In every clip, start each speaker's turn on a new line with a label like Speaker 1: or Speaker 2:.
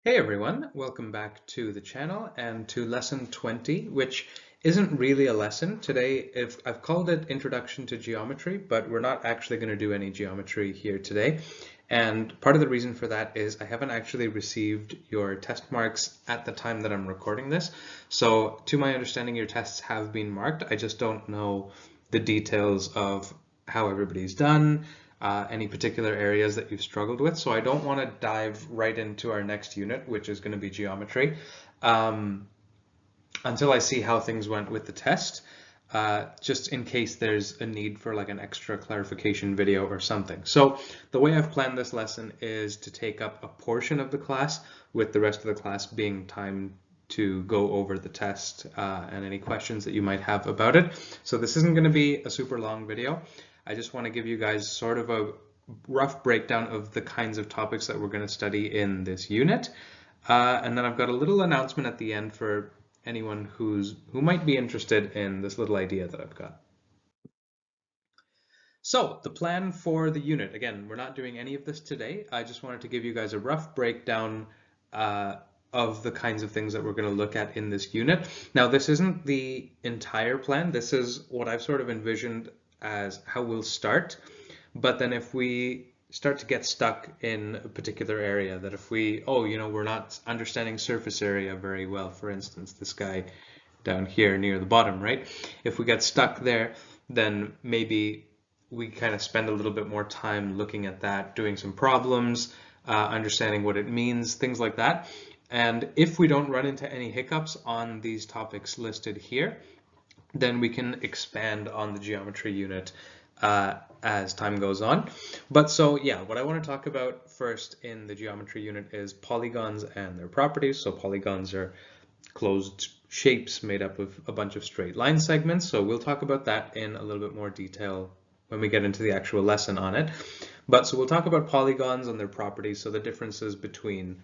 Speaker 1: Hey everyone, welcome back to the channel and to lesson 20, which isn't really a lesson. Today, if I've called it Introduction to Geometry, but we're not actually going to do any geometry here today. And part of the reason for that is I haven't actually received your test marks at the time that I'm recording this. So to my understanding, your tests have been marked. I just don't know the details of how everybody's done, any particular areas that you've struggled with. So I don't want to dive right into our next unit, which is going to be geometry, until I see how things went with the test, just in case there's a need for like an extra clarification video or something. So the way I've planned this lesson is to take up a portion of the class, with the rest of the class being time to go over the test and any questions that you might have about it. So this isn't going to be a super long video. I just want to give you guys sort of a rough breakdown of the kinds of topics that we're going to study in this unit. And then I've got a little announcement at the end for anyone who might be interested in this little idea that I've got. So the plan for the unit, again, we're not doing any of this today. I just wanted to give you guys a rough breakdown of the kinds of things that we're going to look at in this unit. Now, this isn't the entire plan. This is what I've sort of envisioned as how we'll start. But then if we start to get stuck in a particular area, that if we, we're not understanding surface area very well, for instance, this guy down here near the bottom, right? If we get stuck there, then maybe we kind of spend a little bit more time looking at that, doing some problems, understanding what it means, things like that. And if we don't run into any hiccups on these topics listed here, then we can expand on the geometry unit as time goes on. But so yeah, what I want to talk about first in the geometry unit is polygons and their properties. So polygons are closed shapes made up of a bunch of straight line segments. So we'll talk about that in a little bit more detail when we get into the actual lesson on it. But so we'll talk about polygons and their properties. So the differences between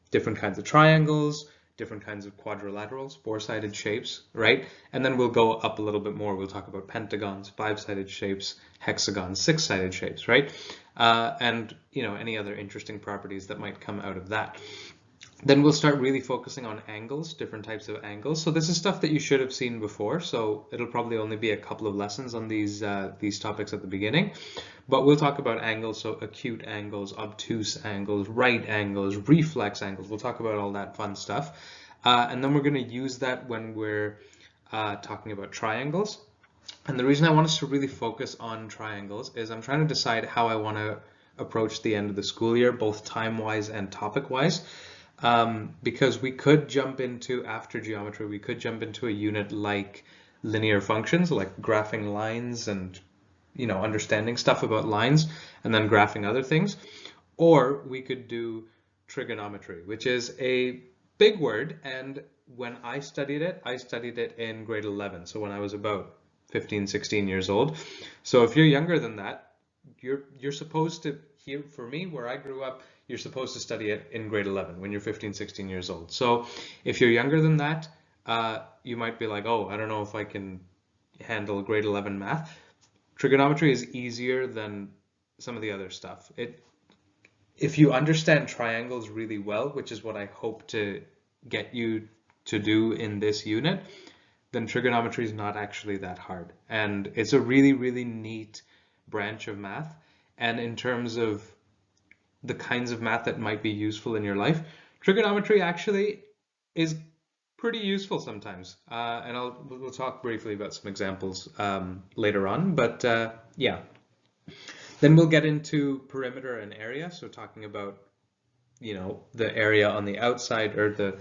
Speaker 1: different kinds of triangles, different kinds of quadrilaterals, four-sided shapes, right? And then we'll go up a little bit more. We'll talk about pentagons, five-sided shapes, hexagons, six-sided shapes, right? And any other interesting properties that might come out of that. Then we'll start really focusing on angles, different types of angles. So this is stuff that you should have seen before. So it'll probably only be a couple of lessons on these topics at the beginning. But we'll talk about angles, so acute angles, obtuse angles, right angles, reflex angles. We'll talk about all that fun stuff. And then we're going to use that when we're talking about triangles. And the reason I want us to really focus on triangles is I'm trying to decide how I want to approach the end of the school year, both time-wise and topic-wise. Because we could jump into, after geometry, we could jump into a unit like linear functions, like graphing lines and understanding stuff about lines and then graphing other things. Or we could do trigonometry, which is a big word, and when I studied it in grade 11, so when I was about 15, 16 years old. So if you're younger than that, you're supposed to, here for me, where I grew up, you're supposed to study it in grade 11 when you're 15, 16 years old. So if you're younger than that, you might be like, oh, I don't know if I can handle grade 11 math. Trigonometry is easier than some of the other stuff. If you understand triangles really well, which is what I hope to get you to do in this unit, then trigonometry is not actually that hard. And it's a really, really neat branch of math. And in terms of the kinds of math that might be useful in your life, trigonometry actually is pretty useful sometimes. And we'll talk briefly about some examples later on, but yeah. Then we'll get into perimeter and area, so talking about the area on the outside, or the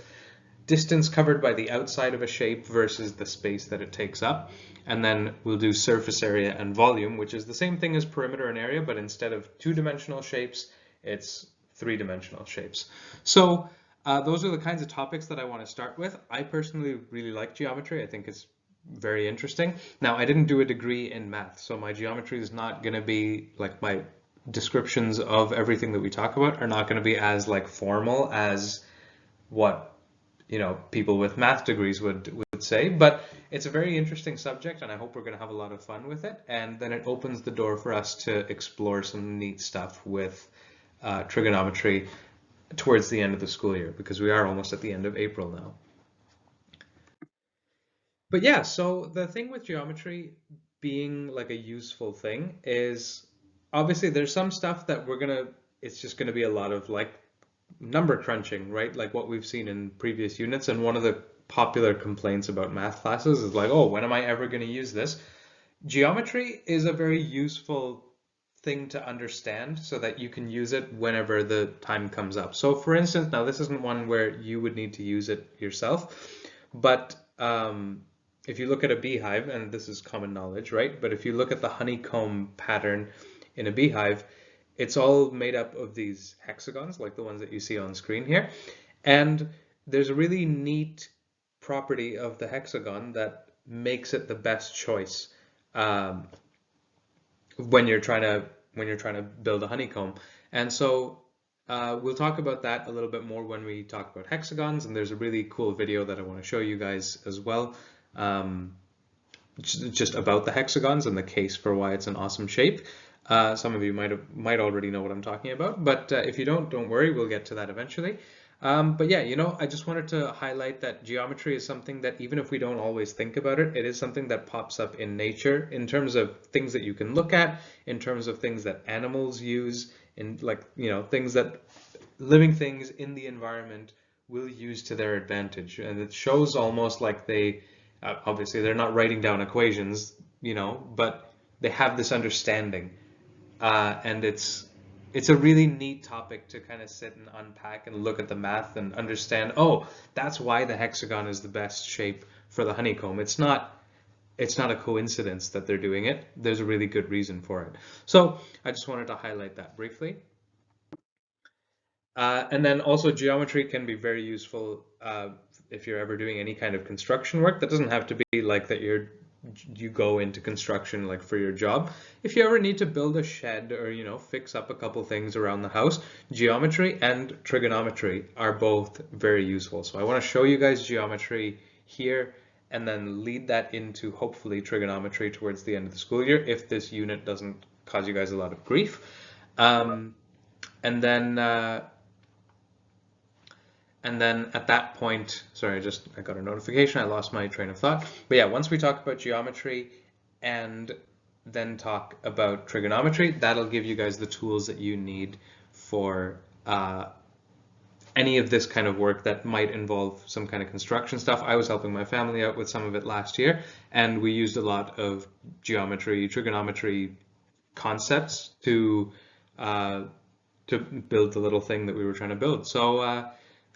Speaker 1: distance covered by the outside of a shape versus the space that it takes up. And then we'll do surface area and volume, which is the same thing as perimeter and area, but instead of two-dimensional shapes, it's three-dimensional shapes. So those are the kinds of topics that I want to start with. I personally really like geometry. I think it's very interesting. Now, I didn't do a degree in math, so my geometry is not going to be like, my descriptions of everything that we talk about are not going to be as like formal as what people with math degrees would say, but it's a very interesting subject, and I hope we're going to have a lot of fun with it. And then it opens the door for us to explore some neat stuff with trigonometry towards the end of the school year, because we are almost at the end of April now. But yeah, so the thing with geometry being like a useful thing is obviously there's some stuff that it's just gonna be a lot of like number crunching, right? Like what we've seen in previous units. And one of the popular complaints about math classes is like, oh, when am I ever going to use this? Geometry is a very useful thing to understand so that you can use it whenever the time comes up. So for instance, now this isn't one where you would need to use it yourself, but if you look at a beehive, and this is common knowledge, right? But if you look at the honeycomb pattern in a beehive, it's all made up of these hexagons, like the ones that you see on screen here. And there's a really neat property of the hexagon that makes it the best choice um, when you're trying to build a honeycomb. And so we'll talk about that a little bit more when we talk about hexagons. And there's a really cool video that I want to show you guys as well, just about the hexagons and the case for why it's an awesome shape. Some of you might already know what I'm talking about, but if you don't worry, we'll get to that eventually. But yeah, I just wanted to highlight that geometry is something that even if we don't always think about it, it is something that pops up in nature in terms of things that you can look at, in terms of things that animals use, in like, things that living things in the environment will use to their advantage. And it shows almost like obviously they're not writing down equations, but they have this understanding. And it's a really neat topic to kind of sit and unpack and look at the math and understand, oh, that's why the hexagon is the best shape for the honeycomb. It's not a coincidence that they're doing it. There's a really good reason for it. So I just wanted to highlight that briefly. And then also geometry can be very useful if you're ever doing any kind of construction work. That doesn't have to be like that you go into construction like for your job. If you ever need to build a shed or fix up a couple things around the house, geometry and trigonometry are both very useful. So I want to show you guys geometry here and then lead that into hopefully trigonometry towards the end of the school year if this unit doesn't cause you guys a lot of grief. And then at that point, sorry, I got a notification, I lost my train of thought. But yeah, once we talk about geometry and then talk about trigonometry, that'll give you guys the tools that you need for any of this kind of work that might involve some kind of construction stuff. I was helping my family out with some of it last year, and we used a lot of geometry, trigonometry concepts to build the little thing that we were trying to build. So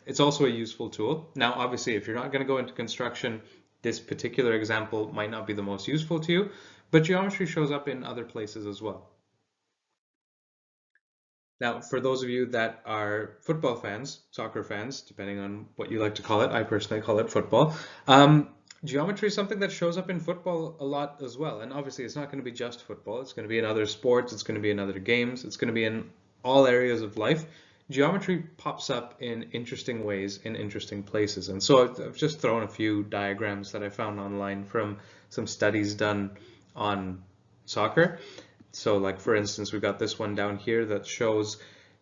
Speaker 1: it's also a useful tool. Now, obviously, if you're not going to go into construction, this particular example might not be the most useful to you, but geometry shows up in other places as well. Now, for those of you that are football fans, soccer fans, depending on what you like to call it, I personally call it football, geometry is something that shows up in football a lot as well. And obviously, it's not going to be just football. It's going to be in other sports. It's going to be in other games. It's going to be in all areas of life. Geometry pops up in interesting ways in interesting places. And so I've just thrown a few diagrams that I found online from some studies done on soccer. So like for instance, we've got this one down here that shows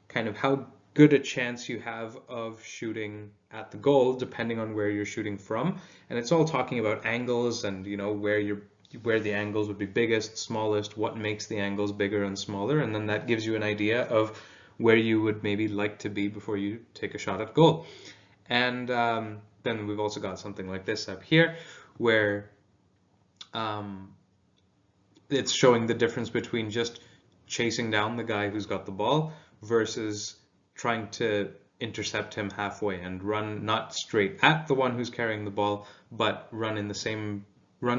Speaker 1: kind of how good a chance you have of shooting at the goal depending on where you're shooting from. And it's all talking about angles and where the angles would be biggest, smallest, what makes the angles bigger and smaller, and then that gives you an idea of where you would maybe like to be before you take a shot at goal. And then we've also got something like this up here where it's showing the difference between just chasing down the guy who's got the ball versus trying to intercept him halfway and run not straight at the one who's carrying the ball, but run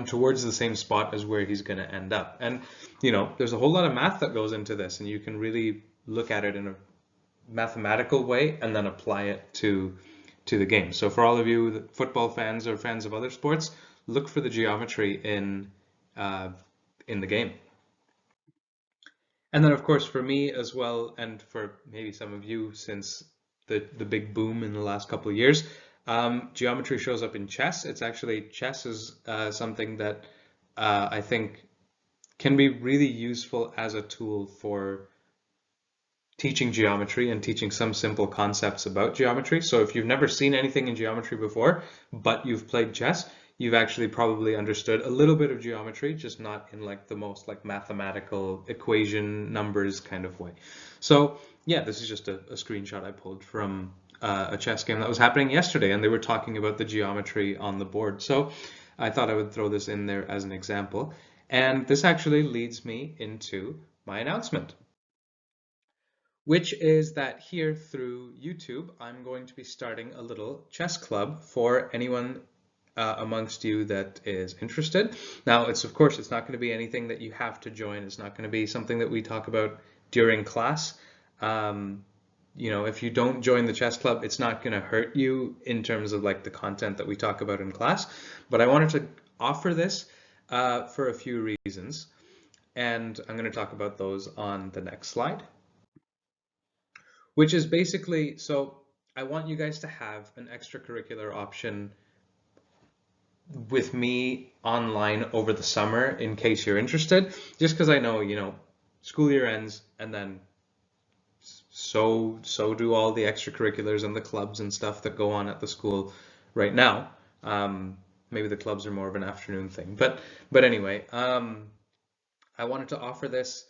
Speaker 1: towards the same spot as where he's going to end up. And there's a whole lot of math that goes into this, and you can really look at it in a mathematical way and then apply it to the game. So for all of you football fans or fans of other sports, look for the geometry in the game. And then of course for me as well, and for maybe some of you since the big boom in the last couple of years, geometry shows up in chess. Chess is something that I think can be really useful as a tool for teaching geometry and teaching some simple concepts about geometry. So if you've never seen anything in geometry before, but you've played chess, you've actually probably understood a little bit of geometry, just not in like the most like mathematical equation numbers kind of way. So yeah, this is just a screenshot I pulled from a chess game that was happening yesterday, and they were talking about the geometry on the board. So I thought I would throw this in there as an example. And this actually leads me into my announcement, which is that here through YouTube, I'm going to be starting a little chess club for anyone amongst you that is interested. Now, of course, it's not going to be anything that you have to join. It's not going to be something that we talk about during class. You know, if you don't join the chess club, it's not going to hurt you in terms of like the content that we talk about in class. But I wanted to offer this for a few reasons, and I'm going to talk about those on the next slide, which is basically, so I want you guys to have an extracurricular option with me online over the summer in case you're interested, just because I know, you know, school year ends and then so do all the extracurriculars and the clubs and stuff that go on at the school right now. Maybe the clubs are more of an afternoon thing, but anyway, I wanted to offer this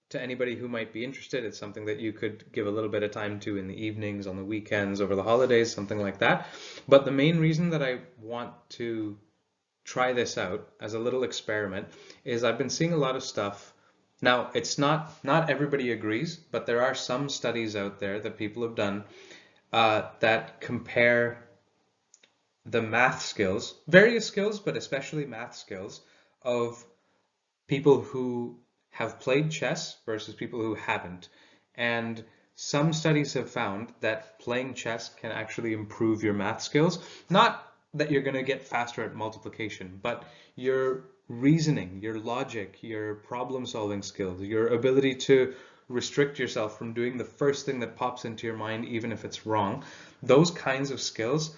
Speaker 1: to anybody who might be interested. It's something that you could give a little bit of time to in the evenings, on the weekends, over the holidays, something like that. But the main reason that I want to try this out as a little experiment is I've been seeing a lot of stuff. Now, it's not everybody agrees, but there are some studies out there that people have done that compare the math skills, various skills, but especially math skills, of people who have played chess versus people who haven't. And some studies have found that playing chess can actually improve your math skills. Not that you're going to get faster at multiplication, but your reasoning, your logic, your problem solving skills, your ability to restrict yourself from doing the first thing that pops into your mind, even if it's wrong, those kinds of skills,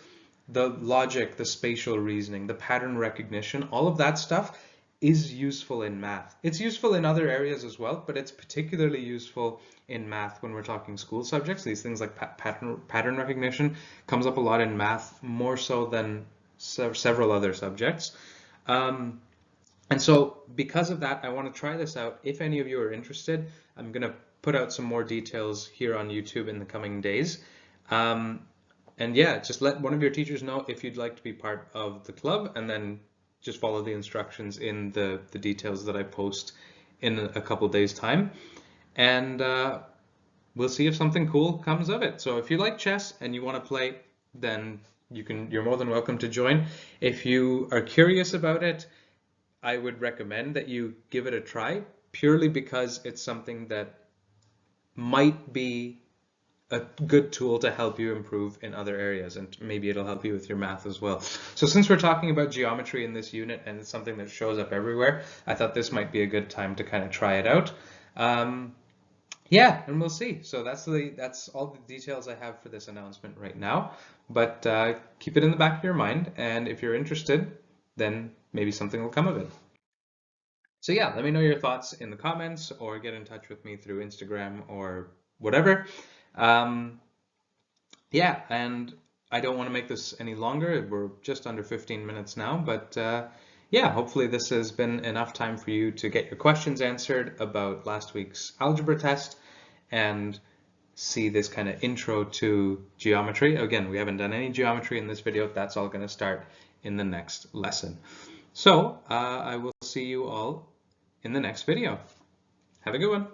Speaker 1: the logic, the spatial reasoning, the pattern recognition, all of that stuff is useful in math. It's useful in other areas as well, but it's particularly useful in math when we're talking school subjects. These things like pattern recognition comes up a lot in math, more so than several other subjects. And so because of that, I want to try this out. If any of you are interested, I'm going to put out some more details here on YouTube in the coming days. And yeah, just let one of your teachers know if you'd like to be part of the club, and then just follow the instructions in the details that I post in a couple days time. And we'll see if something cool comes of it. So if you like chess and you want to play, then you're more than welcome to join. If you are curious about it, I would recommend that you give it a try, purely because it's something that might be a good tool to help you improve in other areas, and maybe it'll help you with your math as well. So since we're talking about geometry in this unit and it's something that shows up everywhere, I thought this might be a good time to kind of try it out. Yeah, and we'll see. So that's all the details I have for this announcement right now, but keep it in the back of your mind, and if you're interested, then maybe something will come of it. So yeah, let me know your thoughts in the comments, or get in touch with me through Instagram or whatever. Yeah, and I don't want to make this any longer. We're just under 15 minutes now, but yeah, hopefully this has been enough time for you to get your questions answered about last week's algebra test and see this kind of intro to geometry. Again, we haven't done any geometry in this video. That's all going to start in the next lesson. So I will see you all in the next video. Have a good one.